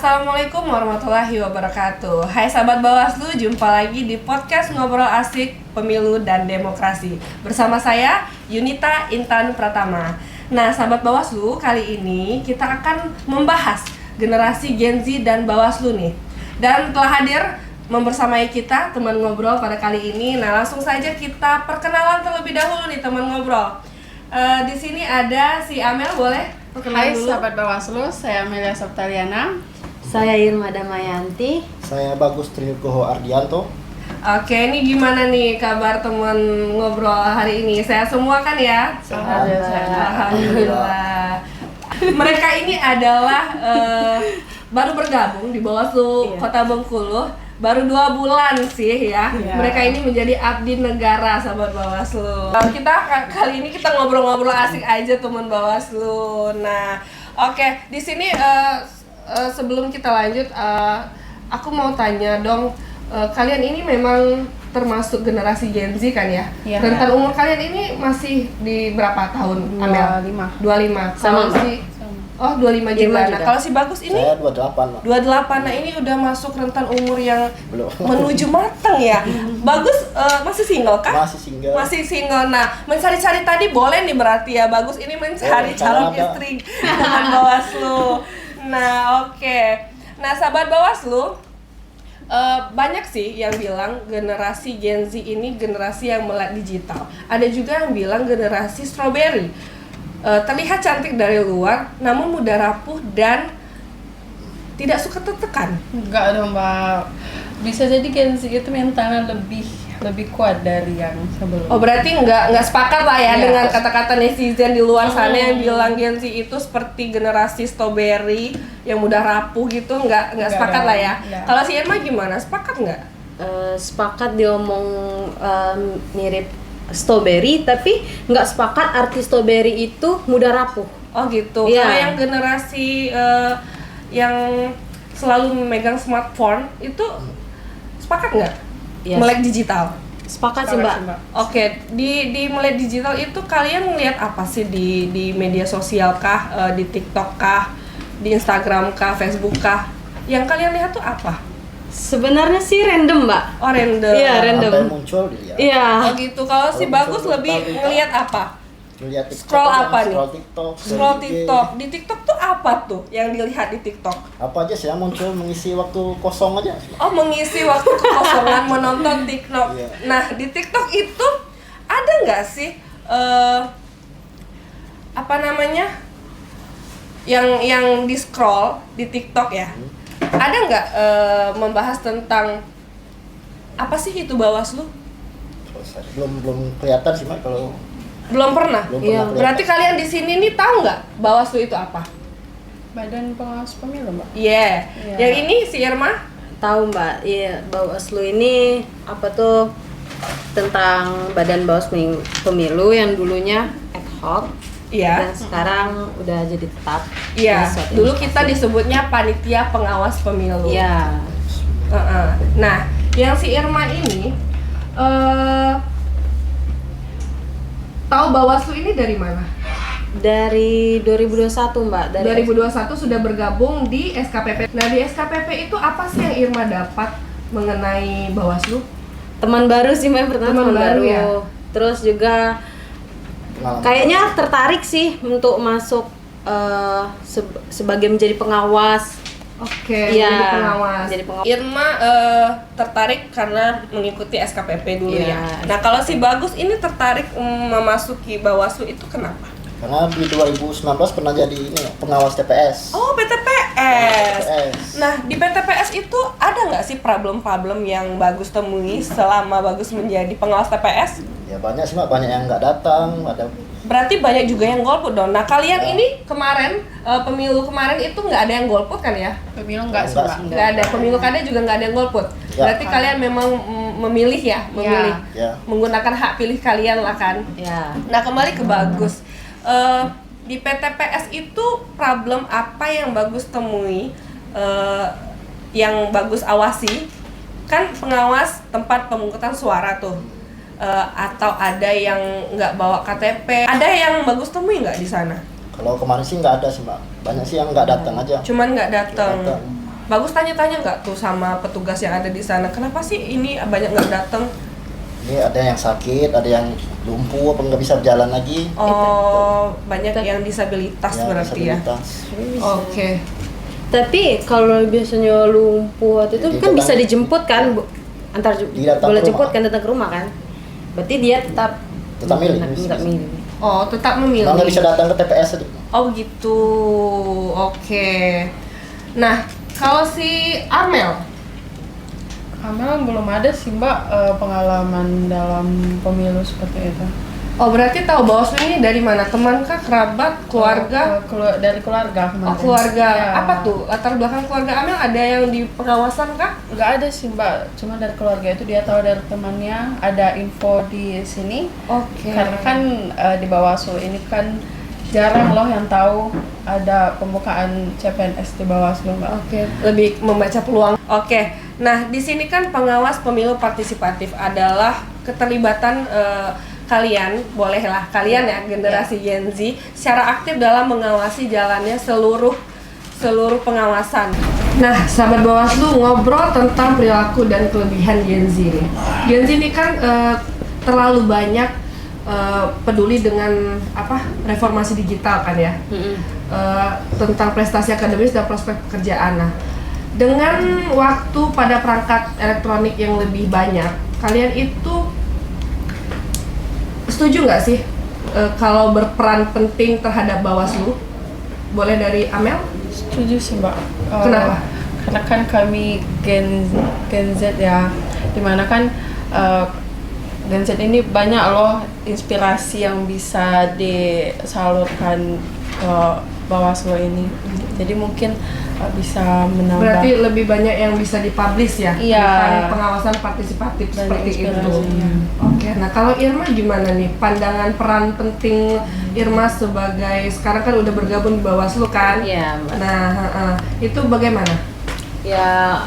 Assalamualaikum warahmatullahi wabarakatuh. Hai sahabat Bawaslu, jumpa lagi di podcast Ngobrol Asik Pemilu dan Demokrasi bersama saya Yunita Intan Pratama. Nah sahabat Bawaslu, kali ini kita akan membahas generasi Gen Z dan Bawaslu nih. Dan telah hadir membersamai kita teman ngobrol pada kali ini. Nah langsung saja kita perkenalan terlebih dahulu nih teman ngobrol. Di sini ada si Amel, boleh? Hai sahabat Bawaslu, saya Amelia Saptaliana. Saya Irma Damayanti. Saya Bagus Trinugroho Ardianto. Oke, ini gimana nih kabar teman ngobrol hari ini? Sehat semua kan ya? Sehat. Alhamdulillah. Mereka ini adalah baru bergabung di Bawaslu Kota Bengkulu. Baru 2 bulan sih ya. Mereka ini menjadi abdi negara sahabat Bawaslu. Kali ini kita ngobrol-ngobrol asik aja teman Bawaslu. Nah, oke, di sini sebelum kita lanjut, aku mau tanya dong, kalian ini memang termasuk generasi Gen Z kan ya? Iya. Rentan umur kalian ini masih di berapa tahun? 25. 25. Sama, Kalau si 25 juga. Nah, kalau si Bagus ini Saya 28, Pak. 28. Nah, ini udah masuk rentan umur yang Belum. menuju matang ya. Bagus masih single kah? Masih single. Masih single. Nah, mencari-cari tadi boleh nih berarti ya. Bagus ini mencari calon ada. istri teman Bawaslu. Nah, oke. Nah, sahabat Bawaslu, banyak sih yang bilang generasi Gen Z ini generasi yang melek digital. Ada juga yang bilang generasi strawberry. Terlihat cantik dari luar, namun mudah rapuh dan tidak suka tertekan. Enggak dong Mbak, bisa jadi Gen Z itu mentalnya lebih kuat dari yang sebelumnya. Oh berarti nggak sepakat lah ya Iya. dengan kata-kata netizen di luar sana yang bilang Gen Z itu seperti generasi strawberry yang mudah rapuh gitu, nggak sepakat dong. lah ya. Iya. Kalau si Irma gimana? Sepakat nggak? Sepakat diomong mirip strawberry, tapi nggak sepakat arti strawberry itu mudah rapuh. Oh gitu. Iya. Kalau yang generasi yang selalu memegang smartphone itu sepakat nggak? Yes. Melek digital. Sepakat sih Mbak. Oke, di melek digital itu kalian ngelihat apa sih di media sosial kah, di TikTok kah, di Instagram kah, Facebook kah? Yang kalian lihat tuh apa? Sebenarnya sih random Mbak. Oh random. Iya, random. Apa yang muncul dia? Iya. Oh gitu. Kalau si Kalau Bagus muncul lebih berita-berita. ngelihat apa? Lihat TikTok, Scroll apa nih? Scroll TikTok. Scroll IG. TikTok. Di TikTok tuh apa tuh yang dilihat di TikTok? Apa aja sih yang muncul mengisi waktu kosong aja. Oh mengisi waktu kekosongan menonton TikTok. Iya. Nah di TikTok itu ada nggak sih apa namanya yang di scroll di TikTok ya? Ada nggak membahas tentang apa sih itu Bawaslu? Kalau saya belum kelihatan sih Mak kalau Belum pernah. belum Iya, pernah Berarti kalian di sini nih tahu nggak Bawaslu itu apa? Badan Pengawas Pemilu Mbak. Iya. Iya. Yang ini si Irma? Tahu Mbak, iya Bawaslu ini apa tuh tentang Badan Bawaslu Pemilu yang dulunya ad hoc Iya. dan sekarang udah jadi tetap. Iya. Di suatu Dulu instansi. kita disebutnya panitia pengawas pemilu. Iya. Nah, yang si Irma ini tahu Bawaslu ini dari mana? Dari 2021 Mbak, dari 2021 sudah bergabung di SKPP. Nah, di SKPP itu apa sih yang Irma dapat mengenai Bawaslu? teman baru sih Mbak, pertama Teman teman baru baru. ya? Terus juga pengalaman. kayaknya tertarik sih untuk masuk sebagai menjadi pengawas. Oke, Iya, jadi pengawas. jadi pengawas. Irma tertarik karena mengikuti SKPP dulu Iya, ya. Nah, kalau si Bagus ini tertarik memasuki Bawaslu itu kenapa? Karena di 2019 pernah jadi ini pengawas TPS. Oh, PTPS. TPS. Nah, di PTPS itu ada nggak sih problem-problem yang Bagus temui selama Bagus menjadi pengawas TPS? Ya banyak sih Mak, banyak yang nggak datang, ada Berarti banyak juga yang golput dong. Nah, kalian ini kemarin, pemilu kemarin itu nggak ada yang golput kan ya? Pemilu enggak sih Enggak Mbak. sih. Nggak ada. Pemilu kada juga nggak ada yang golput. Ya. Berarti kalian memang memilih ya? Memilih. ya Menggunakan hak pilih kalian lah kan? Ya. Nah, kembali ke Bagus. Di PTPS itu problem apa yang Bagus temui, yang Bagus awasi? Kan pengawas tempat pemungutan suara tuh. Atau ada yang nggak bawa KTP, ada yang Bagus temui nggak di sana? kalau kemarin sih nggak ada sih Mbak, banyak sih yang nggak datang aja. Cuman nggak datang. Bagus tanya-tanya nggak tuh sama petugas yang ada di sana, kenapa sih ini banyak nggak datang? Ini ada yang sakit, ada yang lumpuh apa nggak bisa berjalan lagi. Oh, banyak yang disabilitas berarti disabilitas. ya. Oke. Tapi kalau biasanya lumpuh waktu itu Jadi kan bisa datang- dijemput kan, antar Dia datang boleh ke jemput rumah. kan, datang ke rumah kan. Berarti dia tetap milih. Nggak milih. Oh, tetap memilih. Nggak bisa datang ke TPS aja. Oh begitu, oke. Nah, kalau si Amel, Belum ada sih Mbak pengalaman dalam pemilu seperti itu. oh berarti tahu Bawaslu ini dari mana? Teman kah, kerabat, keluarga? Dari keluarga kemarin. Oh keluarga, Ya. apa tuh? Latar belakang keluarga Amel ada yang di pengawasan kah? Nggak ada sih Mbak, cuma dari keluarga itu dia tahu dari temannya ada info di sini. Oke. Karena kan di Bawaslu ini kan jarang loh yang tahu ada pembukaan CPNS di Bawaslu Mbak. Oke, lebih membaca peluang. Oke, nah di sini kan pengawas pemilu partisipatif adalah keterlibatan kalian, bolehlah kalian ya generasi Gen Z secara aktif dalam mengawasi jalannya seluruh pengawasan. Nah, sahabat Bawaslu ngobrol tentang perilaku dan kelebihan Gen Z nih. Gen Z ini kan terlalu banyak peduli dengan reformasi digital kan ya. Tentang prestasi akademis dan prospek pekerjaan. Nah, dengan waktu pada perangkat elektronik yang lebih banyak, kalian itu setuju nggak sih kalau berperan penting terhadap Bawaslu? Boleh dari Amel? Setuju sih Mbak. Kenapa? Karena kan kami Gen Z ya, dimana kan Gen Z ini banyak loh inspirasi yang bisa disalurkan ke Bawaslu ini. Jadi mungkin bisa menambah. Berarti lebih banyak yang bisa dipublish ya? Iya. Tentang pengawasan partisipatif Banyak seperti itu. inspirasinya. Oke, nah kalau Irma gimana nih? Pandangan peran penting Irma sebagai sekarang kan udah bergabung di Bawaslu kan? Iya, Mbak. Nah, itu bagaimana? Ya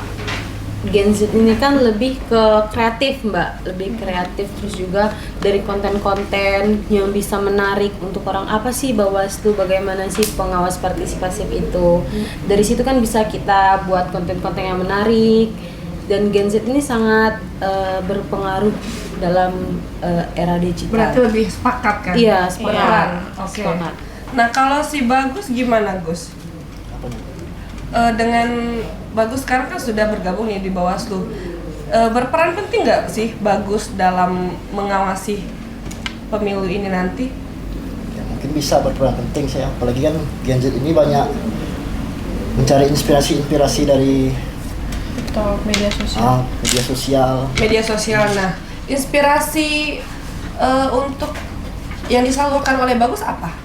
Gen Z ini kan lebih ke kreatif Mbak, lebih kreatif, terus juga dari konten-konten yang bisa menarik untuk orang, apa sih Bawaslu, bagaimana sih pengawas partisipatif itu. Dari situ kan bisa kita buat konten-konten yang menarik, dan Gen Z ini sangat berpengaruh dalam era digital. Berarti lebih sepakat kan? Iya, sepakat. Peran. Oke. Sepakat. Nah, kalau si Bagus gimana, Gus? Apa nih? Dengan Bagus sekarang kan sudah bergabung nih di Bawaslu. Berperan penting nggak sih Bagus dalam mengawasi pemilu ini nanti? Ya, mungkin bisa berperan penting sih, apalagi kan Gen Z ini banyak mencari inspirasi dari Atau media sosial. media sosial. Media sosial. Nah, inspirasi untuk yang disalurkan oleh Bagus apa?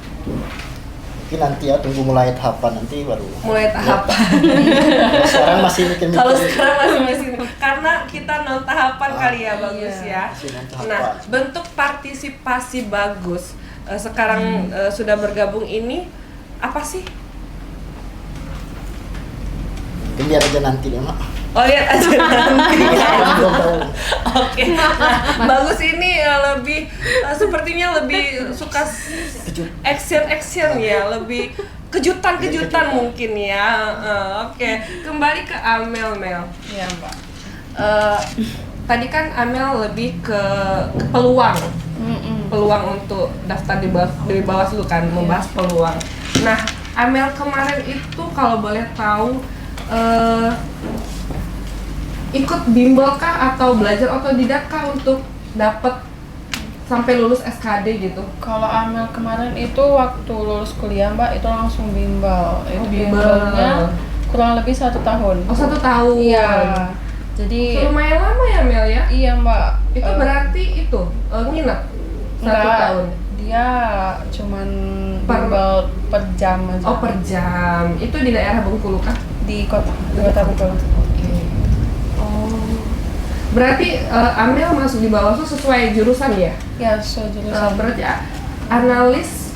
Mungkin nanti ya, tunggu mulai tahapan nanti baru. Mulai tahapan. Kalau sekarang masih mikir-mikir. Kalau sekarang masih karena kita non tahapan kali ya Bagus ya. Masih non tahapan. Nah, bentuk partisipasi Bagus sekarang sudah bergabung ini apa sih? Mungkin lihat aja nanti deh, Mak. Oh, lihat aja nanti. Belum tahu. Oke. Nah, Bagus ini lebih sepertinya lebih suka action ya, lebih kejutan mungkin ya. Oke. Kembali ke Amel, Mel. Iya Mbak. Tadi kan Amel lebih ke peluang. Peluang untuk daftar di Bawaslu kan, membahas peluang. Nah, Amel kemarin itu kalau boleh tahu ikut bimbel kah atau belajar otodidak kah untuk dapat sampai lulus SKD gitu? Kalau Amel kemarin itu waktu lulus kuliah Mbak itu langsung bimbel. Itu bimbel. bimbelnya kurang lebih 1 tahun. Oh, 1 tahun. Iya. Jadi Lumayan lama ya Mel ya? iya Mbak. Itu berarti itu nginep 1 enggak, tahun. Dia cuman Per- bimbel per jam aja. Oh, per jam. Itu di daerah Bengkulu kah? Di kota Bengkulu. Oh. Berarti Amel masuk di Bawaslu sesuai jurusan ya? Ya, sesuai jurusan. Berarti analis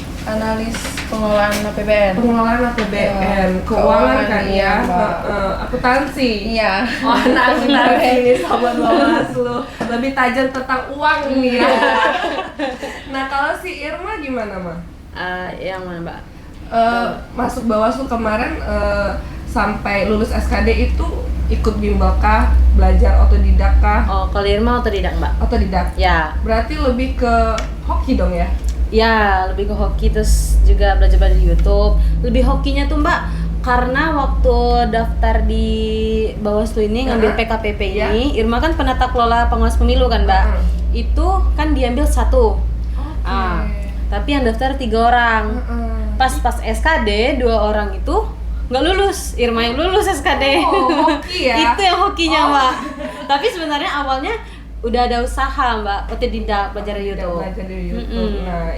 pengelolaan APBN. pengelolaan APBN, Ya, keuangan kan iya, ya, Mbak. akuntansi. Iya. Oh, anak akuntansi ini sobat Bawaslu lebih tajam tentang uang nih ya. Nah, kalau si Irma gimana, Ma? Yang mana Mbak? Masuk Bawaslu kemarin sampai lulus SKD itu ikut bimbel kah, belajar otodidak kah? Oh, kalau Irma otodidak mbak? Otodidak. Ya. Berarti lebih ke hoki dong ya? Ya, lebih ke hoki, terus juga belajar di YouTube. Lebih hokinya tuh mbak, karena waktu daftar di Bawaslu ini ngambil PKPP ini, Irma kan penata kelola pengawas pemilu kan mbak. Itu kan diambil 1. Tapi yang daftar 3 orang. Pas SKD 2 orang itu nggak lulus, Irma yang lulus SKD. Hoki ya? Itu yang hokinya mbak. Tapi sebenarnya awalnya udah ada usaha mbak, otodidak belajar di YouTube. Belajar di YouTube. Nah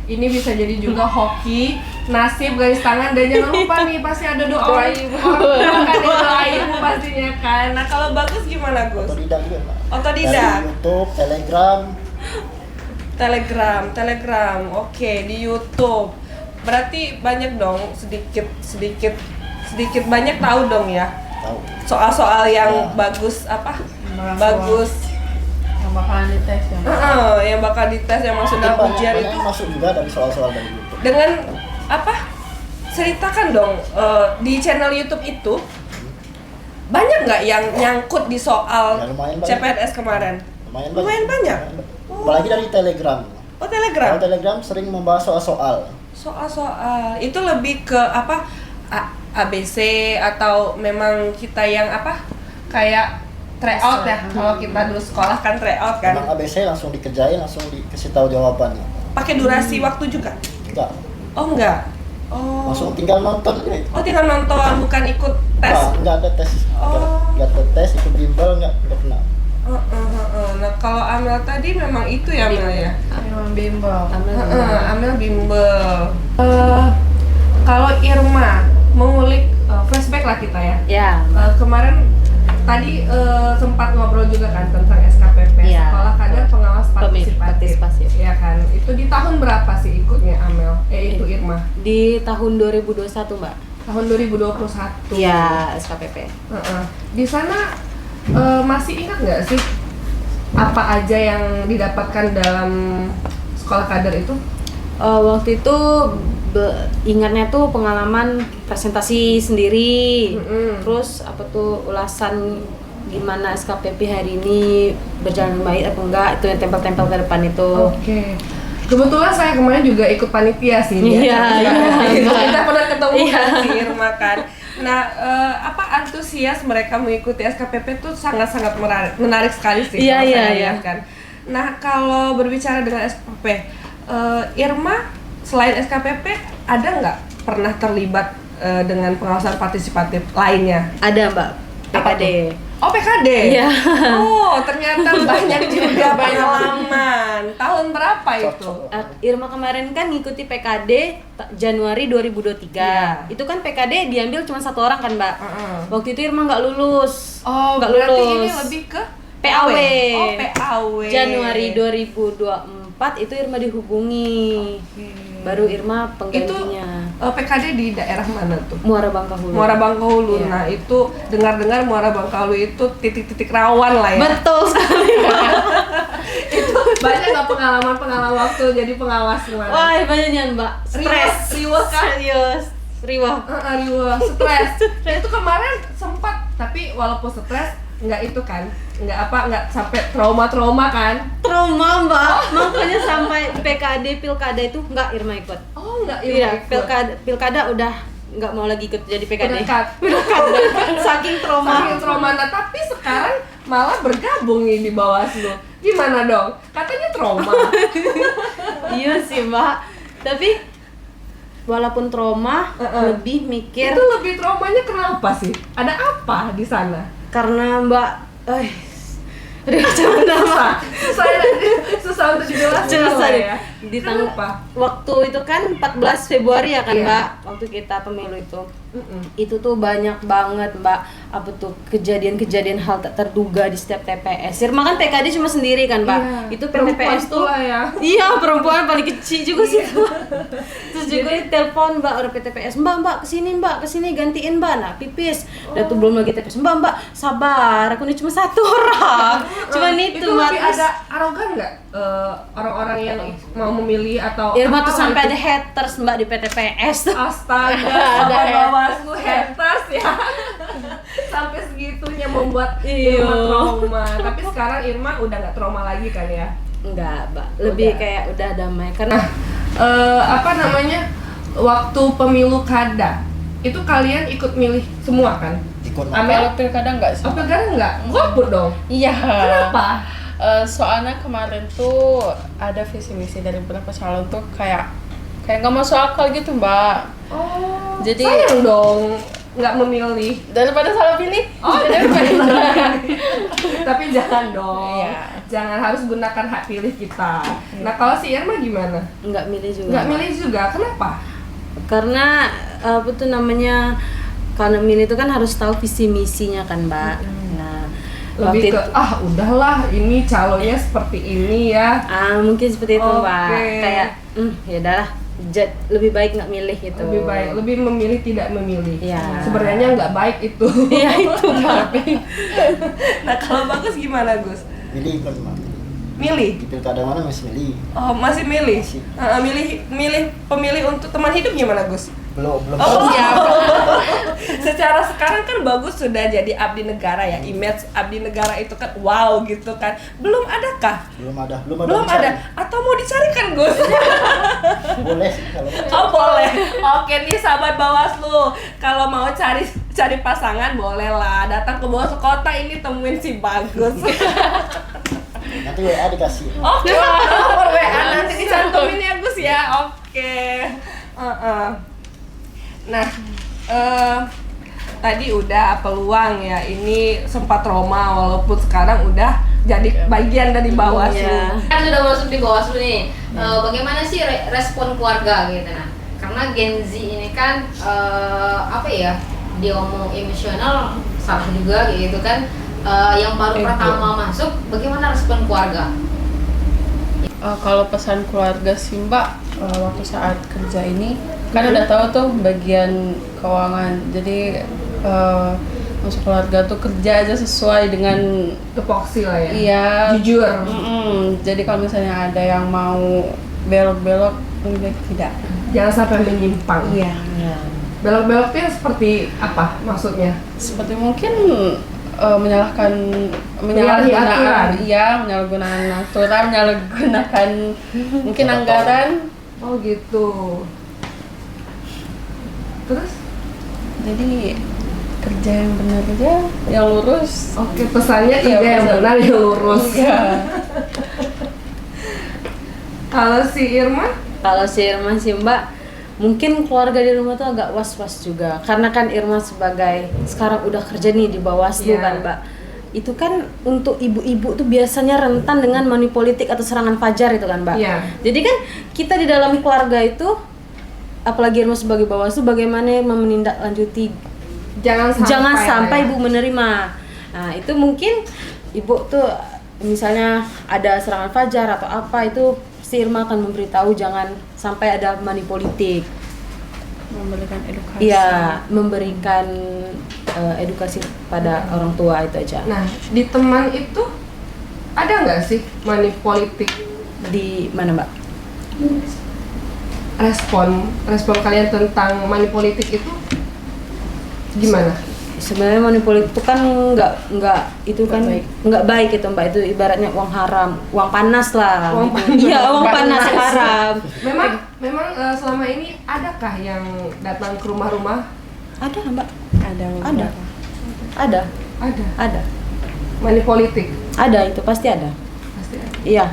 ini bisa jadi juga hoki, nasib, garis tangan, dan jangan lupa nih pasti ada doa ibu. Kan doa ibu pastinya kan. Nah kalau Bagus gimana Gus? Otodidak juga Mbak. Otodidak. Dari YouTube, Telegram. Oke, di YouTube. Berarti banyak dong, sedikit banyak tahu dong ya. tahu. Soal-soal yang Ya. bagus apa? Mahasiswa. Bagus. Yang bakalan dites ya. Yang bakal dites yang masuk dalam ujian itu masuk juga dari soal-soal dari YouTube. dengan apa? Ceritakan dong di channel YouTube itu banyak nggak yang nyangkut di soal Ya, lumayan banyak. CPNS kemarin? Lumayan banyak. Apalagi dari Telegram. Oh Telegram. Kalau Telegram sering membahas soal-soal. Soal-soal itu lebih ke apa? ABC atau memang kita yang apa? Kayak tryout ya. Kalau kita dulu sekolah kan tryout kan. Memang ABC langsung dikerjain, langsung dikasih tahu jawabannya. Pakai durasi waktu juga? Enggak. Oh enggak. Oh. Langsung tinggal nonton aja. Oh tinggal nonton, bukan ikut tes. Enggak ada tes. Oh. Enggak ada tes, ikut bimbel enggak pernah. Nah kalau Amel tadi memang itu ya Amel ya. Memang bimbel. Amel bimbel. Kalau Irma mengulik flashback lah kita ya. Ya. Kemarin tadi sempat ngobrol juga kan tentang SKPP, Iya. Sekolah Kader Pengawas Partisipatif. Partisipatif. Iya kan. Itu di tahun berapa sih ikutnya Amel? Itu Irma. Di tahun 2021 mbak. Tahun 2021. Iya, SKPP. Di sana masih ingat nggak sih apa aja yang didapatkan dalam sekolah kader itu? Waktu itu ingatnya tuh pengalaman presentasi sendiri, terus apa tuh ulasan gimana SKPP hari ini berjalan baik apa enggak, itu yang tempel-tempel ke depan itu. Oke. Kebetulan saya kemarin juga ikut panitia sih. Iya. Kita pernah ketemu kan si Irma kan. Nah, apa antusias mereka mengikuti SKPP itu sangat-sangat menarik sekali sih. Iya, kalau iya, saya iya. lihat kan. Nah, kalau berbicara dengan SKPP, Irma selain SKPP ada nggak pernah terlibat dengan pengawasan partisipatif lainnya? Ada mbak, PKD. Oh PKD? Iya. Oh ternyata banyak juga pengalaman. Tahun berapa itu? Irma kemarin kan ngikuti PKD Januari 2023. Iya. Itu kan PKD diambil cuma 1 orang kan mbak. Waktu itu Irma nggak lulus. Oh nggak berarti lulus. ini lebih ke PAW. Oh PAW. Januari 2024 itu Irma dihubungi. Baru Irma penggantinya. Itu PKD di daerah mana tuh? Muara Bangkahulu. Muara Bangkahulu. Iya. Nah itu dengar-dengar Muara Bangkahulu itu titik-titik rawan lah ya. Betul sekali. Itu banyak nggak pengalaman waktu jadi pengawas kemarin? Wah banyaknya mbak. Stres. Riwah kan? Serius. Riwah. Riwah, stres. Itu kemarin sempat, tapi walaupun stres nggak itu kan, nggak sampai trauma kan? Trauma mbak. Makanya sampai PKD pilkada itu nggak Irma ikut. Oh nggak Iya, ikut. pilkada udah nggak mau lagi ikut jadi PKD. Udah cut. Saking trauma. Saking trauma. Nah, tapi sekarang malah bergabung nih di Bawaslu. Gimana dong? Katanya trauma. Iya sih mbak. Tapi walaupun trauma, lebih mikir Itu lebih traumanya kenapa sih? Ada apa di sana? karena mbak, aduh coba Susah untuk dijelaskan Susah deh. ya. Ditangkap waktu itu kan 14 Februari ya kan Iya. mbak, waktu kita pemilu itu tuh banyak banget mbak, apa tuh kejadian-kejadian hal tak terduga di setiap TPS. Irma kan PKD cuma sendiri kan mbak, Iya. itu Perempuan TPS tuh pula ya. iya perempuan paling kecil juga sih tuh. Terus juga telepon mbak orang PTPS, mbak kesini gantiin mbak, nah pipis udah tuh belum lagi TPS, mbak sabar aku ini cuma 1 orang, cuma itu Itu mbak. lebih Terus ada arogan nggak orang-orang yang mau memilih atau Irma tuh apalah sampai itu. ada haters mbak di PTPS. Astaga, sahabat Bawaslu haters ya. Sampai segitunya membuat Iya. Irma trauma. Tapi sekarang Irma udah nggak trauma lagi kan ya? Enggak, mbak. Lebih Udah. kayak udah damai karena Apa namanya? Waktu pemilu kada itu kalian ikut milih semua kan? ikut Amel? Kalau pilkada enggak sih? Oh, pilkada enggak? Golput dong. Iya. Kenapa? Soalnya kemarin tuh ada visi misi dari beberapa calon tuh kayak nggak masuk akal gitu mbak. Oh, Jadi- sayang dong nggak memilih. Daripada salah pilih. Oh, daripada tapi jangan dong. Iya. Jangan harus gunakan hak pilih kita. Nah, kalau si Irma gimana? nggak milih juga. Nggak Mbak. milih juga. Kenapa? Karena apa tuh namanya? Karena milih itu kan harus tahu visi misinya kan, Mbak. Nah, Lebih waktu ke udahlah ini calonnya seperti ini ya. mungkin seperti itu, Mbak. Oke. Kayak ya udahlah, lebih baik nggak milih gitu. Lebih baik, lebih memilih tidak memilih. Iya. Sebenarnya nggak baik itu. Iya itu, Mbak. Nah, kalau Bagus gimana, Gus? pilih kan Mak. Milih? Di pilkada mana masih milih? Oh, masih milih? Masih. Milih pemilih untuk teman hidup gimana, Gus? Belum Oh iya. Secara sekarang kan Bagus sudah jadi abdi negara ya. Image abdi negara itu kan wow gitu kan. Belum adakah? belum ada Belum dicari. ada. Atau mau dicarikan, Gus? Boleh sih kalau Oh boleh. Oke nih sahabat Bawaslu, kalau mau cari pasangan boleh lah. Datang ke Bawaslu Kota ini temuin si Bagus. nanti WA dikasih. Oke, nomor WA nanti dicantumin ya Gus ya. Oke. Nah, tadi udah peluang ya. Ini sempat trauma walaupun sekarang udah jadi bagian dari Bawaslu. Iya. Kan sudah masuk di Bawaslu nih. Bagaimana sih respon keluarga gitu nah? Karena Gen Z ini kan apa ya? Dia ngomong emosional salah juga gitu kan. Yang baru pertama masuk, bagaimana respon keluarga? Kalau pesan keluarga sih mbak, waktu saat kerja ini kan udah tahu tuh bagian keuangan, jadi masuk keluarga tuh kerja aja sesuai dengan Tupoksi lah ya. iya Jujur. jadi kalau misalnya ada yang mau belok-belok lebih baik tidak. Jangan sampai menyimpang. Iya. Belok-beloknya seperti apa maksudnya? Seperti mungkin menyalahgunakan aturan. iya, menyalahgunakan aturan, menyalahgunakan mungkin anggaran. Oh gitu. Terus? Jadi kerja yang benar aja, yang lurus. Oke, pesannya Iya, kerja yang pesan. benar yang lurus. Iya. Kalau si Irma? Kalau si Irma sih Mbak, mungkin keluarga di rumah tuh agak was-was juga. Karena kan Irma sebagai sekarang udah kerja nih di Bawaslu Iya. kan Mbak. Itu kan untuk ibu-ibu tuh biasanya rentan dengan money politik atau serangan fajar itu kan Mbak. Iya. Jadi kan kita di dalam keluarga itu, apalagi Irma sebagai Bawaslu, bagaimana menindaklanjuti jangan sampai ya. ibu menerima. Nah itu mungkin ibu tuh misalnya ada serangan fajar atau apa itu si Irma akan memberitahu jangan sampai ada money politik. Memberikan edukasi. Iya, memberikan edukasi pada orang tua itu aja. Nah, di teman itu ada nggak sih money politik? Di mana Mbak? Respon kalian tentang money politik itu gimana? Sebenarnya money politik itu kan nggak itu kan nggak baik itu Mbak, itu ibaratnya uang haram, uang panas lah. Uang gitu. panas. Iya, uang panas yang haram. Memang selama ini adakah yang datang ke rumah-rumah? Ada Mbak? Ada. Ada. Ada. Ada. Ada. Money politik Ada, itu pasti ada. pasti ada. Iya.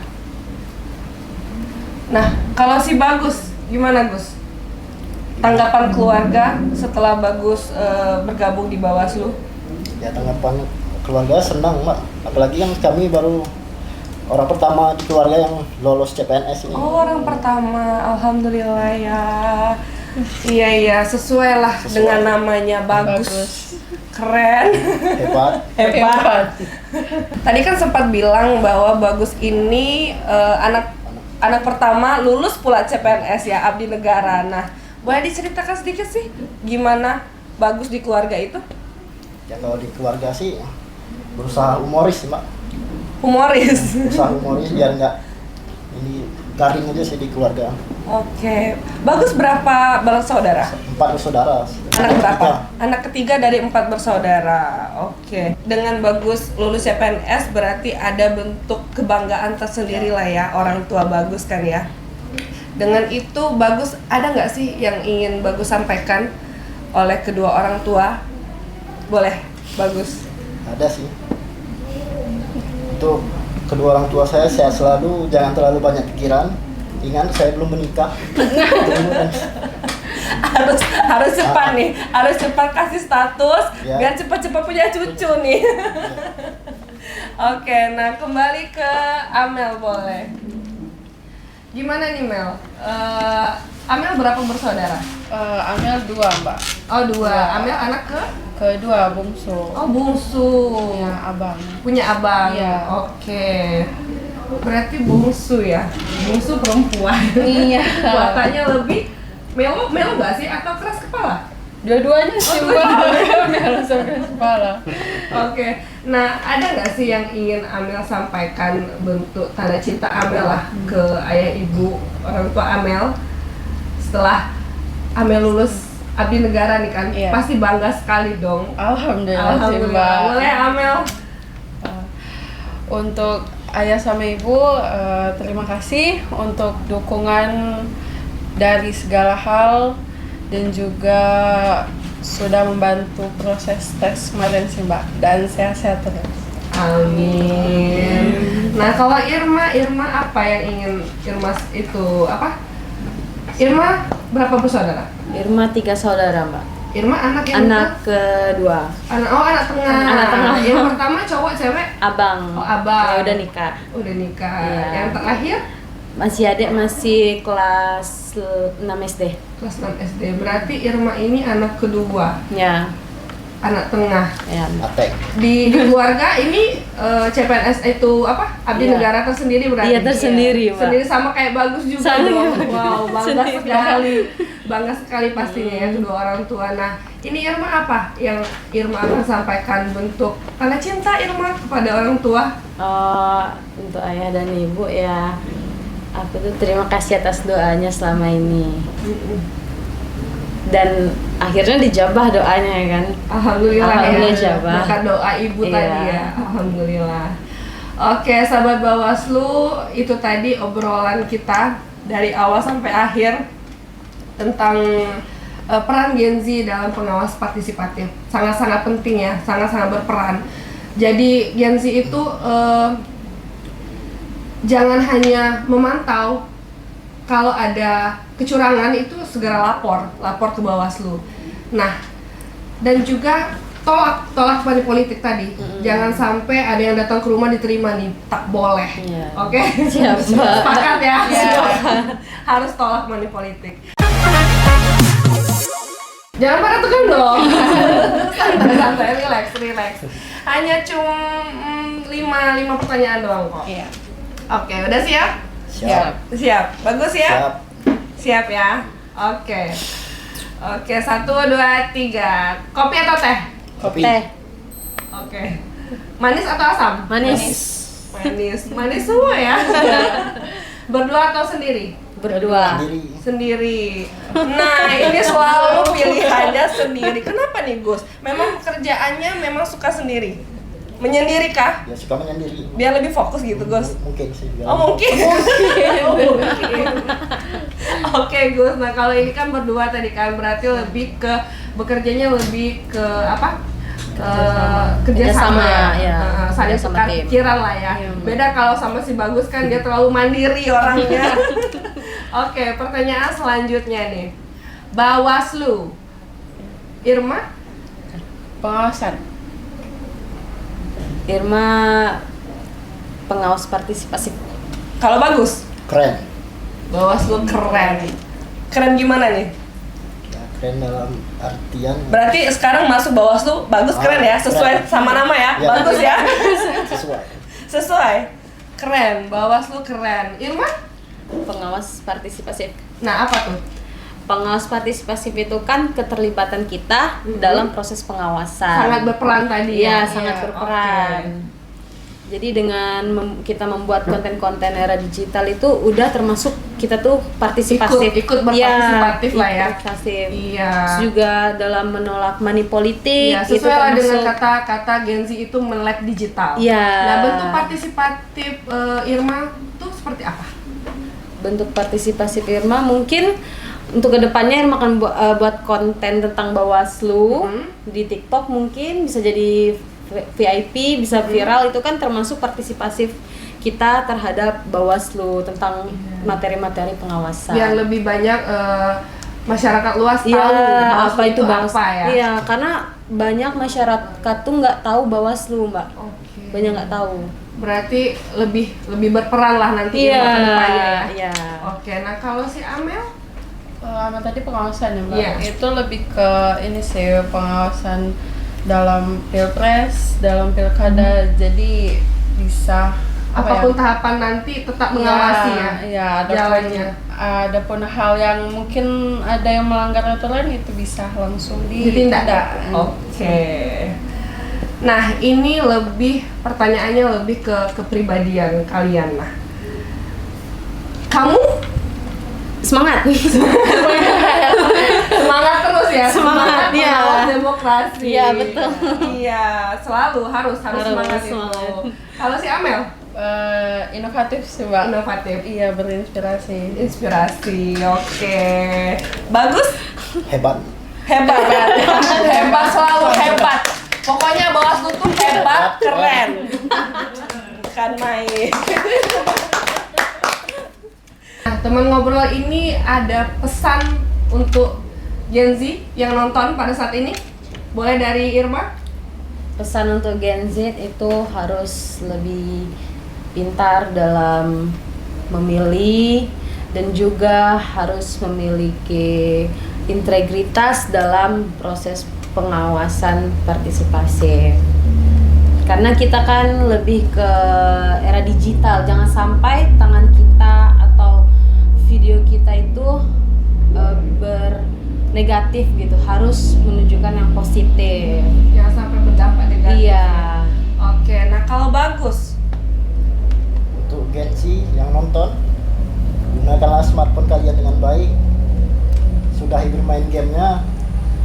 Nah, kalau si Bagus gimana Gus? Tanggapan keluarga setelah Bagus bergabung di Bawaslu? Ya tanggapan keluarga senang Mak, apalagi kan kami baru orang pertama di keluarga yang lolos CPNS ini. Oh, orang pertama, alhamdulillah ya. Iya, sesuai lah Sesuai. dengan namanya Bagus. Keren. Hebat. Tadi kan sempat bilang bahwa Bagus ini anak pertama lulus pula CPNS ya, abdi negara. Nah, boleh diceritakan sedikit sih gimana Bagus di keluarga itu? Ya kalau di keluarga sih berusaha humoris Mak. Humoris. Berusaha humoris biar nggak ini garing aja sih di keluarga. Oke. Bagus berapa bersaudara? 4 bersaudara. Anak berapa? Tiga. Anak ketiga dari 4 bersaudara. Oke. Dengan Bagus lulus CPNS berarti ada bentuk kebanggaan tersendiri lah ya, orang tua Bagus kan ya. Dengan itu Bagus ada nggak sih yang ingin Bagus sampaikan oleh kedua orang tua? Boleh, Bagus. Ada sih. Untuk kedua orang tua saya, sehat selalu, jangan terlalu banyak pikiran. Ingat saya belum menikah. harus cepat nih, harus cepat kasih status Ya. biar cepat-cepat punya cucu nih. Oke, nah kembali ke Amel boleh. Gimana nih Mel? Amel berapa bersaudara? Amel 2 Mbak. Oh 2. Ya. Amel anak Kedua bungsu. Oh bungsu. Ya, abang. Punya abang. Iya. Oke. Berarti bungsu ya. Bungsu perempuan. Iya. Wataknya lebih melo nggak sih atau keras kepala? Dua-duanya sih Mbak. Amel sama keras kepala. Oke. Nah, ada nggak sih yang ingin Amel sampaikan bentuk tanda cinta Amel lah ke ayah ibu orang tua Amel setelah Amel lulus abdi negara nih kan? Iya. Pasti bangga sekali dong. Alhamdulillah sih Mbak. Boleh Amel. Untuk ayah sama ibu, terima kasih untuk dukungan dari segala hal dan juga sudah membantu proses tes kemarin sih Mbak, dan sehat-sehat terus. Amin. Nah kalau Irma apa yang ingin Irma itu apa? Irma berapa bersaudara? Irma 3 saudara Mbak. Irma anak yang Anak kedua anak tengah. Anak tengah. Yang pertama cowok cewek? abang. Oh, abang. Ya, udah nikah. Udah nikah. Iya. Yang terakhir Masih adik masih kelas 6 SD. kelas 6 SD. Berarti Irma ini anak kedua, Ya, anak tengah. ya. Atek. Di keluarga ini CPNS itu apa? Abdi Iya. negara tersendiri berarti. Iya, tersendiri, Mbak. Sendiri sama kayak Bagus juga Sama dong. kayak Wow, bangga Sendiri. sekali. Bangga sekali pastinya ya kedua orang tua. Nah, ini Irma apa yang Irma akan sampaikan bentuk tanda cinta Irma kepada orang tua? Untuk ayah dan ibu ya, aku tuh terima kasih atas doanya selama ini. Dan akhirnya dijabah doanya ya kan. Alhamdulillah, Alhamdulillah ya. jabah. Berkat doa ibu Iya. tadi ya. Alhamdulillah. Oke, sahabat Bawaslu, itu tadi obrolan kita dari awal sampai akhir tentang peran Gen Z dalam pengawas partisipatif. Sangat-sangat penting ya, sangat-sangat berperan. Jadi Gen Z itu jangan hanya memantau, kalau ada kecurangan itu segera lapor ke Bawaslu. Nah, dan juga tolak money politik tadi. Jangan sampai ada yang datang ke rumah diterima nih, tak boleh. Iya. Oke? Siap, Mbak. Sepakat ya? Iya. Harus tolak money politik. Jangan pada tekan dong. Santai, relax. Hanya cuma 5 pertanyaan doang kok. Iya. Oke, udah siap? Siap. Bagus ya? Siap. Siap ya? Oke. Oke, 1, 2, 3. Kopi atau teh? Kopi. Teh. Oke. Manis atau asam? Manis. Manis semua ya. Berdua atau sendiri? Berdua. Sendiri. Sendiri. Nah, ini selalu pilihannya sendiri. Kenapa nih, Gus? Memang pekerjaannya memang suka sendiri? Menyendiri kah? Ya suka menyendiri. Biar lebih fokus gitu, Gus? Mungkin sih. Oh mungkin. Oke Gus, nah kalau ini kan berdua tadi kan berarti lebih ke bekerjanya lebih ke apa? Kerjasama ya. saling Kerjasama tukar tim. pikiran lah ya. Iya, Mbak. Beda kalau sama si Bagus kan dia terlalu mandiri orangnya. Oke, pertanyaan selanjutnya nih. Bawaslu. Irma? Pengawasan. Irma pengawas partisipasi. Kalau Bagus? Keren. Bawaslu keren. Keren gimana nih? Ya, keren dalam artian Berarti sekarang masuk Bawaslu Bagus keren ya, sesuai keren. sama nama ya, Ya. bagus ya. sesuai. Sesuai. Keren, Bawaslu keren. Irma? Pengawas partisipasi. Nah, apa tuh? Pengawas partisipasi itu kan keterlibatan kita dalam proses pengawasan. Sangat berperan tadi Iya, ya. sangat Iya, berperan. oke. Jadi dengan kita membuat konten-konten era digital itu udah termasuk kita tuh partisipatif. Ikut berpartisipatif lah ya. Partisipatif. Iya. Terus juga dalam menolak money politik. Iya, itu sesuai lah dengan termasuk. kata-kata Gen Z itu melek digital. Iya. Nah, bentuk partisipatif Irma tuh seperti apa? Bentuk partisipasi Irma mungkin untuk kedepannya Irma akan buat konten tentang Bawaslu di TikTok, mungkin bisa jadi VIP, bisa viral. Itu kan termasuk partisipasi kita terhadap Bawaslu tentang materi-materi pengawasan. Biar lebih banyak masyarakat luas tahu Iya, Bawaslu itu apa ya? Iya, karena banyak masyarakat tuh nggak tahu Bawaslu, Mbak. Oke. Banyak nggak tahu. Berarti lebih berperan lah nanti Iya, Irma ke depannya ya. iya. Oke, nah kalau si Amel Sama tadi pengawasan ya Mbak, Iya. itu lebih ke ini sih, pengawasan dalam pilpres, dalam pilkada, jadi bisa apapun tahapan nanti tetap mengawasi ya. Iya, jalannya. ada pun hal yang mungkin ada yang melanggar aturan itu bisa langsung Ditindak. Oke. Nah, ini pertanyaannya lebih ke kepribadian kalian lah. Kamu Semangat. semangat terus ya. Semangat, iya. mengawal demokrasi. Iya, betul. Iya, selalu harus semangat itu. semangat. Kalau si Amel inovatif sih Mbak. inovatif, Iya, berinspirasi. inspirasi. Oke. Bagus. Hebat. Hebat. Hebat, selalu hebat. Pokoknya Bawaslu tuh hebat, keren. Bukan main. Nah, teman ngobrol ini ada pesan untuk Gen Z yang nonton pada saat ini. Boleh dari Irma? Pesan untuk Gen Z itu harus lebih pintar dalam memilih dan juga harus memiliki integritas dalam proses pengawasan partisipasi. Karena kita kan lebih ke era digital, jangan sampai tangan kita atau video kita itu bernegatif gitu, harus menunjukkan yang positif. Jangan sampai berdampak negatif. Iya. Oke, nah kalau bagus, Untuk Gen Z yang nonton, gunakanlah smartphone kalian dengan baik. Sudahi bermain gamenya,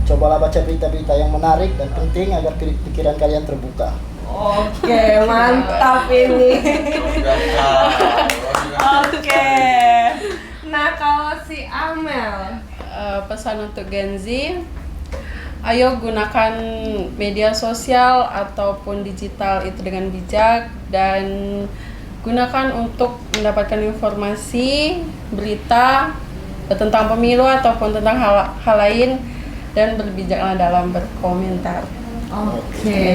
cobalah baca berita-berita yang menarik dan penting agar pikiran kalian terbuka. oke, mantap ini. Oke. Nah kalau si Amel, Pesan untuk Gen Z, ayo gunakan media sosial ataupun digital itu dengan bijak dan gunakan untuk mendapatkan informasi, berita tentang pemilu ataupun tentang hal lain, dan berbijaklah dalam berkomentar. oke.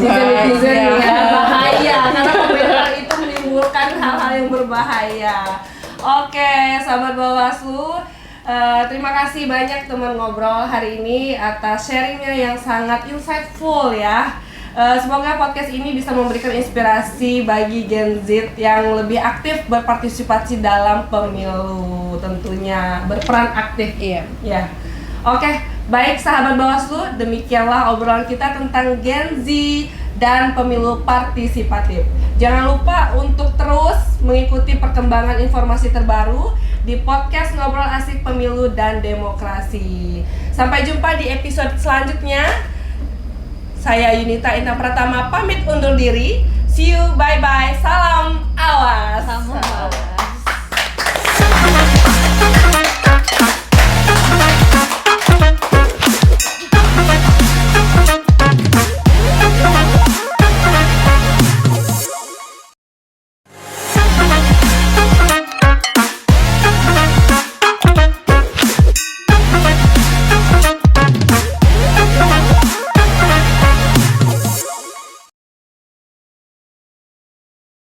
Netizen ya bahaya karena komentar itu menimbulkan hal-hal yang berbahaya. Oke, sahabat Bawaslu, terima kasih banyak teman ngobrol hari ini atas sharingnya yang sangat insightful ya. Semoga podcast ini bisa memberikan inspirasi bagi Gen Z yang lebih aktif berpartisipasi dalam pemilu, tentunya berperan aktif. Iya. Ya. Oke, baik sahabat Bawaslu, demikianlah obrolan kita tentang Gen Z dan pemilu partisipatif. Jangan lupa untuk terus mengikuti perkembangan informasi terbaru di podcast Ngobrol Asik Pemilu dan Demokrasi. Sampai jumpa di episode selanjutnya. Saya Yunita Intan Pratama pamit undur diri. See you, bye-bye. Salam awas. Salam.